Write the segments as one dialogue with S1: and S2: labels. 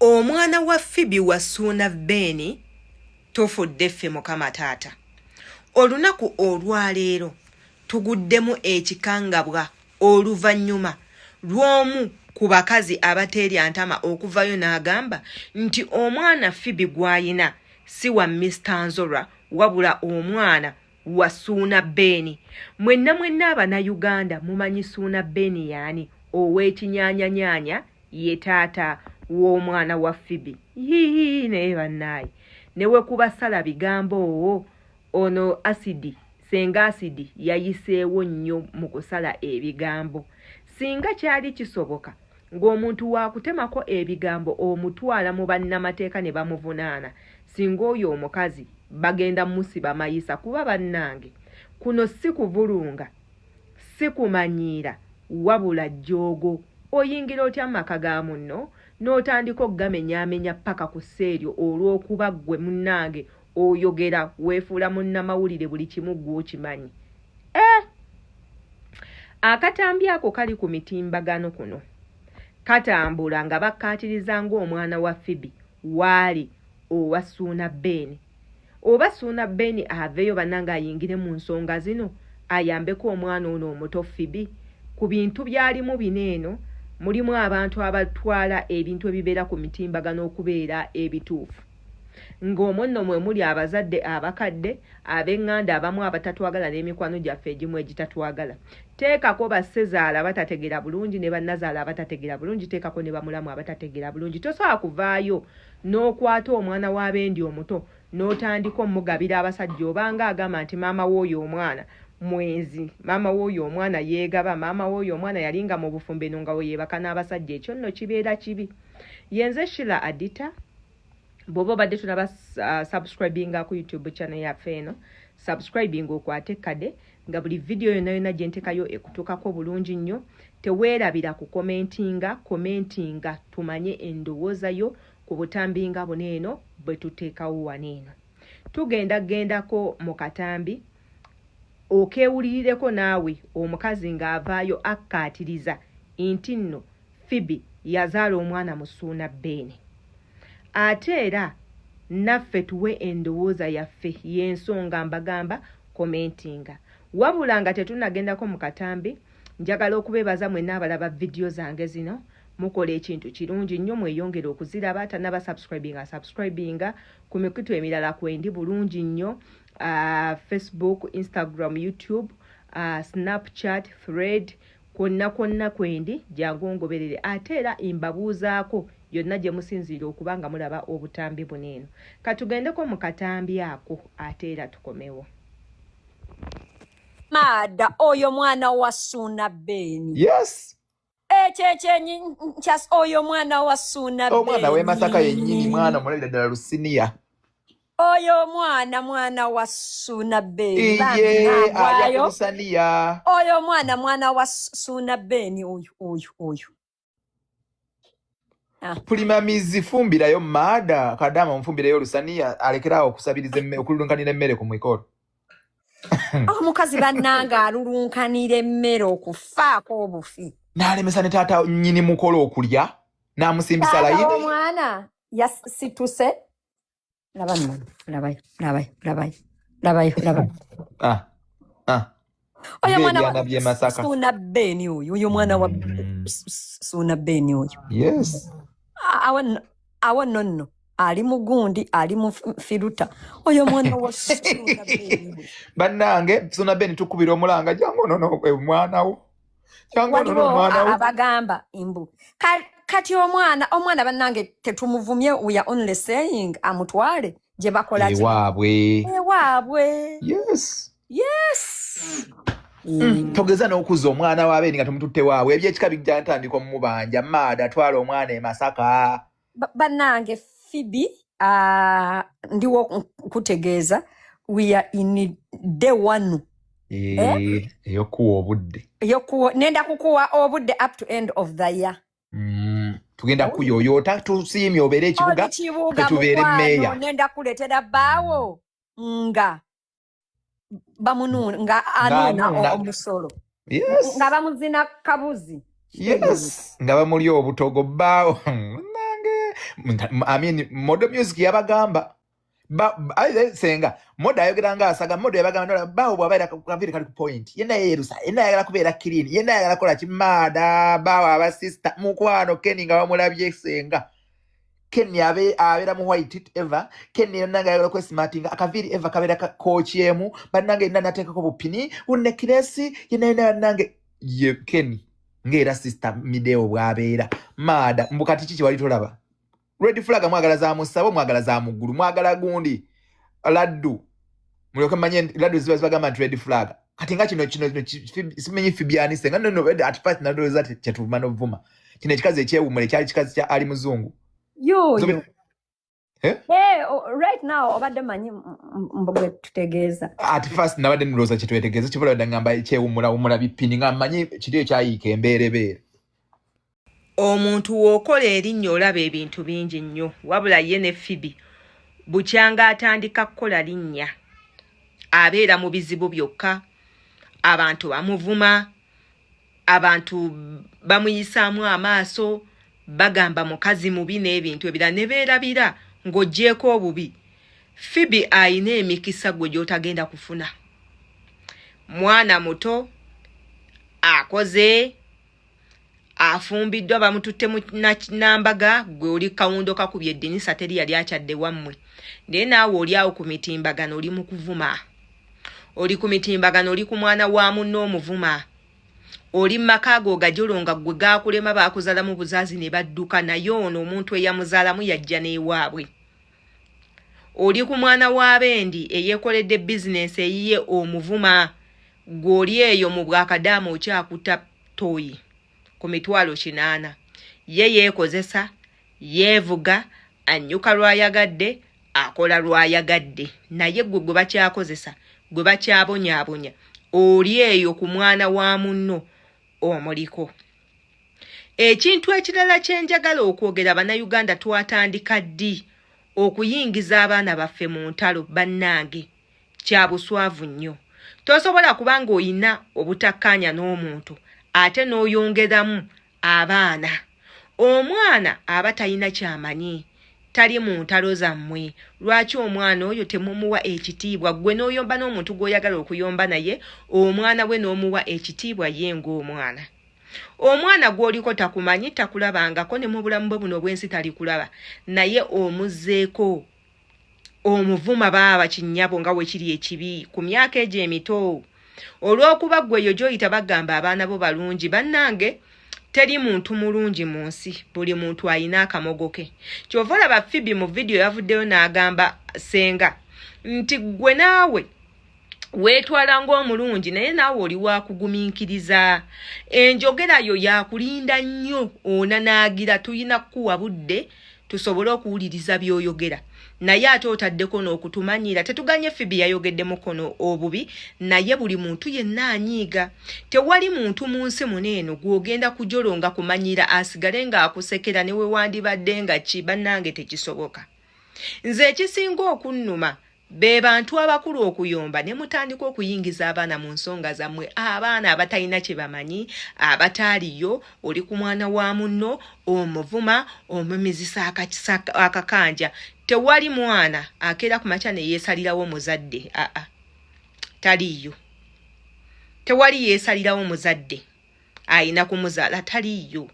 S1: Omwana wa Phoebe Wassuuna Beni tofudde ffe Mukama Taata. Olunaku olwaleero tuguddemu ekikangabwa oluvannyuma lw'omu ku bakazi abateerya ntama okuvayo n'agamba nti omwana Phoebe gw'ayina si wa Mr. Nzorah wabula omwana wa Ssuuna Beni. Mwenna Abanayuganda mumanyi Ssuuna Beni yaani ow'ekinyaanyanya ye taata w'omwana wa Phoebe. Hihi naye bannaayi newe kuba sala bigambo ono asidi senga asidi yayiseewo nnyo mu kusala ebigambo. Singa kyali kisoboka ng'omuntu waakutemako ebigambo omutwala mu bannamateeka ne bamuvunaana, singa oyo omukazi bagenda musiba mayisa, kuba bannange kuno si kuvulunga si kumanyiira wabula jjoogo. Oyingira otya maka ga munno n'otandika okugamenyaamenya paka ku sseeryo olw'okuba ggwe munnange oyogera weefuula munnamawulire buli kimu ggwe okimanyi. Akatambi ako kali ku mitimbagano kuno katambula nga bakkaatiriza ng'omwana wa Phoebe waali owa Ssuuna Beni. Oba Ssuuna Beni aveeyo bannange ayingire mu nsonga zino ayambeko omwana ono omuto Phoebe. Ku bintu byalimu bineeno mulimu abantu abatwala ebintu ebibeera ku mitimbagano okubeera ebituufu. Ng'omwo nno mwe muli abazadde abakadde ab'eŋŋanda abamu abatatwagala n'emikwano gyaffe egimu egitatwagala. Teekako bassezaala batategera bulungi ne bannazaala abatategera bulungi, teekako ne bamulamu abatategera bulungi. Tosobola kuvaayo n'okwata omwana w'abendi omuto n'otandika omugabira abasajja obanga agamba nti maama w'oyo omwana mwenzi, maama w'oyo omwana yeegaba, maama w'oyo omwana yalinga mu bufumbe no nga yeebaka n'abasajja. Ekyo nno kibeera kibi. Yenze Sheila Adita. Bw'oba obadde tulaba subscribinga ku YouTube channel yaffe eno, subscribing okwate kade nga buli video yonna gye ntekayo ekutuukako bulungi nnyo. Teweerabira ku commentinga tumanye endowooza yo ku butambinga buno eno bwe tuteekawo wano eno. Tugendako mu katambi okeewulirireko naawe omukazi ng'avaayo akkaatiriza nti nno Phoebe yazaala omwana mu Ssuuna Beni. Ate era naffe tuwe endowooza yaffe y'ensonga mbagamba commentinga. Wabula nga tetunagendako mu katambi, njagala okubeebaza mwenna abalaba video zange zino. Mukola ekintu kirungi nnyo, mweyongera okuziraba. Tanaba subscribinga ku mikutu emirala kwendi bulungi nnyo. Facebook, Instagram, YouTube, Snapchat, Thread, kwonna kwendi jangu ngoberere. Ate era imbabuuzaako yonna gye musinziira okuba nga mulaba obutambi buno eno. Katugendeko mu katambi ako ate era tukomewo.
S2: Mada oyo mwana wa Ssuuna Beni.
S3: Yes.
S2: Ekyenyi nkyas oyo mwana wa Ssuuna Beni.
S3: Omwana w'e Masaka yennyini, mwana omulabira ddala Lusiniya.
S2: Oyo mwana wa Ssuuna Beni.
S3: Iye aya Lusaniya.
S2: Oyo mwana wa Ssuuna Beni oyo.
S3: Pulimamizi fumbirayo Mada, kadama mfumbirayo Lusaniya, alekerawo okusabiriza okululunkanira emmere ku mikolo.
S2: Omukazi bannanga alulunkanira emmere okufaako obufi.
S3: N'alemesa ne taata nnyini mukolo okulya n'amusimbisa layini.
S2: Omwana yasituse. Labayo. Oyo mwana wa Ssuuna Beni oyo mwana wa Ssuuna Beni oyo.
S3: Yes.
S2: Awo nonno ali mugundi ali mu firuta. Oyo mwana wa Ssuuna Beni.
S3: Bannange Ssuuna Beni tukubira omulanga jangu nono mwana wo.
S2: Abagamba imbu kati omwana bannange tetumuvumye, we are only saying amutwale gye bakola ewaabwe.
S3: Yes. Togeza n'okuza omwana wa Beni nga tumututte waabwe ebyekika bijja ntandikwa mu mubanja. Mada twala omwana e Masaka.
S2: Bannange Phoebe ndiwo kutegeeza we are in day one.
S3: Eyokuwa obudde.
S2: Nenda kukuwa obudde up to end of the year.
S3: Tugenda kuyoyota tusiimye obeere ekibuga tetubeere mmeeya.
S2: Nenda kuleetera bbaawo nga bamununa nga anuna omusolo.
S3: Yes.
S2: Nga bamuzina kabuzi.
S3: Yes. Nga bamuli obutogo bbaawo. I mean Modo Music yabagamba senga moda ayogeranga asaga moda yabagamba bawo bwabaira kaviri kali ku point yena yerusa yena yagala kubeera clean yena yagala kola kimada bawo aba sister mukwano Kenny nga bamulabye senga Kenny abera mu white ever Kenny nanga yagala ko smarting akaviri ever kabera coach yemu banange nana ateka ko bupini unekiresi yena nange ye Kenny ngera sister mideo bwabeera mada mbukati chichi wali tolaba Red flag mwagala za musabo mwagala za muguru mwagala gundi laddu mulyoka manye laddu zibagamba red flag kati nga kino simenyi Fibiani senga no at first na do that chatuvuma novuma kine kikaze ekyewumule kyali kikaze kya ali muzungu
S2: yo right now obadde manyi mbogwe tutegeeza
S3: at first nabadde niroza kitwetegeeza kivola dangamba ekyewumula bipini nga manyi kiri ekyayika emberebere
S1: omuntu w'okola erinnya olaba ebintu bingi nnyo wabula ye ne Phoebe bukyanga atandika kukola linnya abeera mu bizibu byokka abantu bamuvuma abantu bamuyisaamu amaaso bagamba mukazi mubi n'ebintu ebirala ne beerabira ng'oggyeko obubi Phoebe ayina emikisa gwe gy'otagenda kufuna mwana muto akoze afumbiddwa bamututte mu nambaga gwe oli kawundo kakubye eddinisa teri yali akyadde wammwe naye naawe oli awo ku mitimbagano oli mu kuvuma oli ku mitimbagano oli ku mwana wa munno omuvuma oli maka ago gajolonga gwe gaakulema baakuzala mu buzaazi ne badduka naye ono omuntu eyamuzaalamu yajja n'ewaabwe oli ku mwana wa bendi eyeekoledde bizinesi eyiye omuvuma gwe oli eyo mu bwakadaama okyakuta toyi ku mitwalo 80 ye yeekozesa yeevuga anyuka lwayagadde akola lwayagadde naye gwe gwe bakyakozesa gwe bakyabonyaabonya oli eyo ku mwana wa munno omuliko ekintu ekirala kyenjagala okwogera bannayuganda twatandika ddi okuyingiza abaana baffe mu ntalo bannange kya buswavu nnyo tosobola kubanga oyina obutakkaanya n'omuntu ate n'oyongeramu abaana omwana aba talina kyamanyi tali mu ntalo zammwe lwaki omwana oyo temumuwa ekitiibwa gwe n'oyomba n'omuntu gw'oyagala okuyomba naye omwana we n'omuwa ekitiibwa ye ng'omwana omwana gw'oliko takumanyi takulabangako ne mu bulamu bwe buno obwensi talikulaba naye omuzzeeko omuvuma baaba kinnyabo nga we kiri ekibi ku myaka egyo emito olw'okuba gwe eyo gy'oyita bagamba abaana bo balungi bannange teri muntu mulungi mu nsi buli muntu ayina akamogo ke kyova olaba Phoebe mu vidiyo yavuddeyo n'agamba senga nti gwe naawe weetwala ng'omulungi naye naawe oli wakugumiikiriza enjogerayo yakulinda nnyo onanaagira tuyina kukuwa budde tusobole okuwuliriza by'oyogera naye ate otaddeko n'okutumanyira tetuganye Phoebe yayogedde mukono obubi naye buli muntu yenna anyiiga tewali muntu mu nsi muneeno gw'ogenda kujolonga kumanyira asigale ng'akusekera ne we wandibadde nga ki bannange tekisoboka nze ekisinga okunnuma be bantu abakulu okuyomba ne mutandika okuyingiza abaana mu nsonga zammwe abaana abatalina kye bamanyi abataaliyo oli ku mwana wa munno omuvuma omumizisa akakanja tewali mwana akeera ku makya ne yeesalirawo muzadde taliyo tewali yeesalirawo muzadde ayina kumuzaala taliyo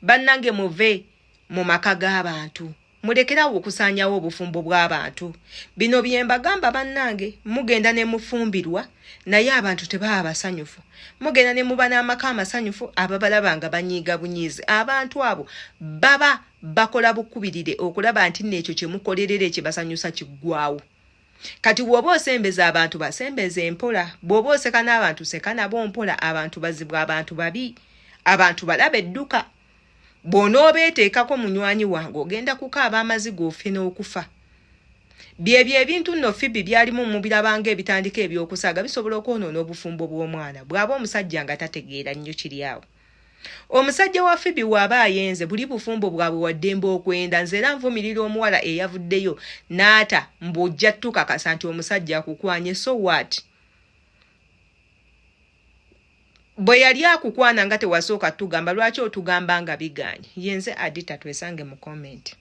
S1: bannange muve mu maka g'abantu mulekerawo okusaanyawo obufumbo bw'abantu bino bye mbagamba bannange mugenda ne mufumbirwa naye abantu tebaba basanyufu mugenda ne muba n'amaka amasanyufu ababalaba nga banyiiga bunyiizi abantu abo baba bakola bukubirire okulaba nti n'ekyo kye mukolerera ekibasanyusa kiggwawo kati bw'oba osembeza abantu basembeze mpola bw'oba oseka n'abantu seka nabo mpola abantu bazibu abantu babi abantu balaba edduka bw'onoobeeteekako munywanyi wange ogenda kukaaba amazigo ofe n'okufa byebyo ebintu nno Phoebe byalimu mubirabanga ebitandika ebyokusaaga bisobola okwonoona obufumbo bw'omwana bw'aba omusajja nga tategeera nnyo kiri awo omusajja wa Phoebe bw'aba ayenze buli bufumbo bwabwe waddembe okwenda nze era nvumirira omuwala eyavuddeyo n'ata mbw'ojja tukakasa nti omusajja akukwanye so what bwe yali akukwana nga tewasooka tugamba lwaki otugamba nga biganye yenze adita twesange mu comment